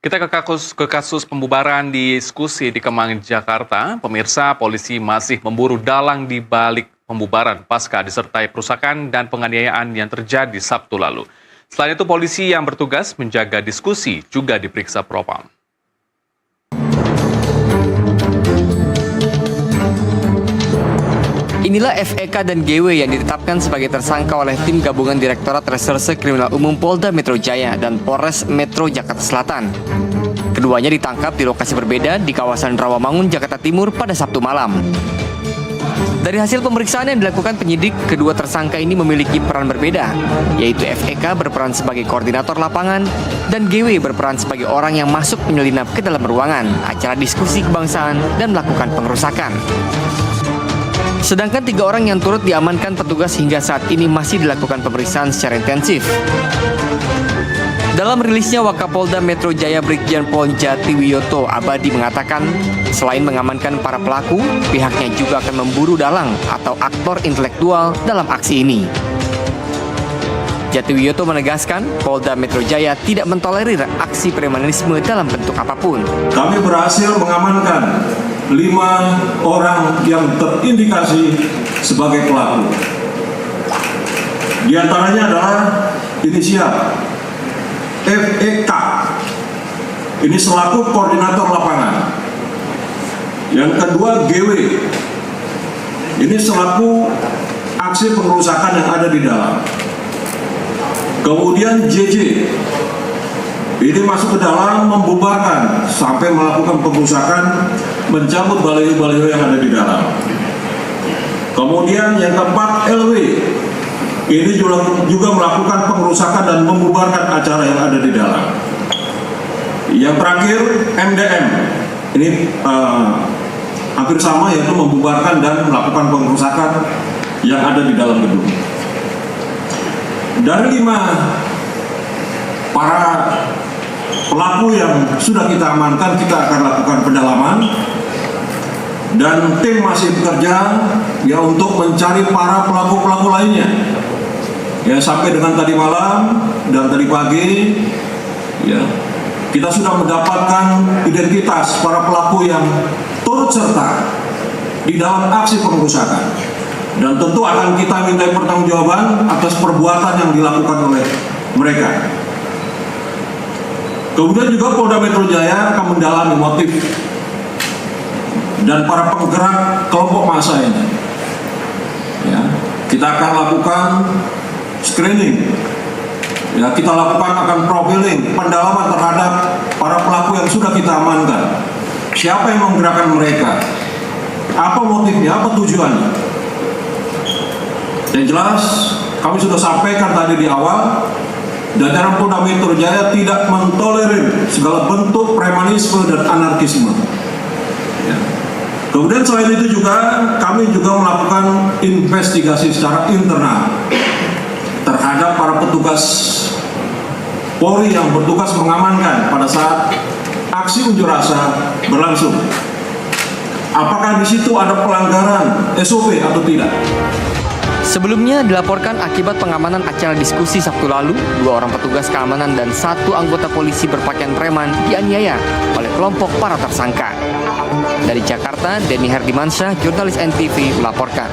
Kita ke kasus pembubaran diskusi di Kemang, Jakarta. Pemirsa, polisi masih memburu dalang di balik pembubaran pasca disertai perusakan dan penganiayaan yang terjadi Sabtu lalu. Selain itu, polisi yang bertugas menjaga diskusi juga diperiksa Propam. Inilah FEK dan GW yang ditetapkan sebagai tersangka oleh tim gabungan Direktorat Reserse Kriminal Umum Polda Metro Jaya dan Polres Metro Jakarta Selatan. Keduanya ditangkap di lokasi berbeda di kawasan Rawamangun, Jakarta Timur pada Sabtu malam. Dari hasil pemeriksaan yang dilakukan penyidik, kedua tersangka ini memiliki peran berbeda, yaitu FEK berperan sebagai koordinator lapangan dan GW berperan sebagai orang yang masuk menyelinap ke dalam ruangan acara diskusi kebangsaan dan melakukan pengerusakan. Sedangkan 3 orang yang turut diamankan petugas hingga saat ini masih dilakukan pemeriksaan secara intensif. Dalam rilisnya, Wakapolda Metro Jaya Brigjen Pol Jatiwiyoto Abadi mengatakan, selain mengamankan para pelaku, pihaknya juga akan memburu dalang atau aktor intelektual dalam aksi ini. Jatiwiyoto menegaskan, Polda Metro Jaya tidak mentolerir aksi premanisme dalam bentuk apapun. Kami berhasil mengamankan 5 orang yang terindikasi sebagai pelaku. Di antaranya adalah inisial FEK. Ini selaku koordinator lapangan. Yang kedua GW. Ini selaku aksi pengerusakan yang ada di dalam. Kemudian JJ. Ini masuk ke dalam membubarkan sampai melakukan pengerusakan, mencabut baliho-baliho yang ada di dalam. Kemudian yang keempat LW. Ini juga melakukan pengerusakan dan membubarkan acara yang ada di dalam. Yang terakhir MDM. Ini hampir sama, yaitu membubarkan dan melakukan pengerusakan yang ada di dalam gedung. Dari 5 para pelaku yang sudah kita amankan, kita akan lakukan pendalaman dan tim masih bekerja ya untuk mencari para pelaku-pelaku lainnya. Ya, sampai dengan tadi malam dan tadi pagi ya kita sudah mendapatkan identitas para pelaku yang turut serta di dalam aksi pengerusakan, dan tentu akan kita minta pertanggungjawaban atas perbuatan yang dilakukan oleh mereka. Kemudian juga Polda Metro Jaya akan mendalami motif dan para penggerak kelompok massa ini. Ya, kita akan lakukan screening. Ya, kita lakukan akan profiling, pendalaman terhadap para pelaku yang sudah kita amankan. Siapa yang menggerakkan mereka? Apa motifnya? Apa tujuannya? Yang jelas, kami sudah sampaikan tadi di awal, jajaran Polda Metro Jaya tidak mentolerir segala bentuk premanisme dan anarkisme. Ya. Kemudian selain itu juga kami juga melakukan investigasi secara internal terhadap para petugas Polri yang bertugas mengamankan pada saat aksi unjuk rasa berlangsung. Apakah di situ ada pelanggaran SOP atau tidak? Sebelumnya dilaporkan akibat pengamanan acara diskusi Sabtu lalu, 2 orang petugas keamanan dan 1 anggota polisi berpakaian preman dianiaya oleh kelompok para tersangka. Dari Jakarta, Denny Herdimansyah, jurnalis NTV melaporkan.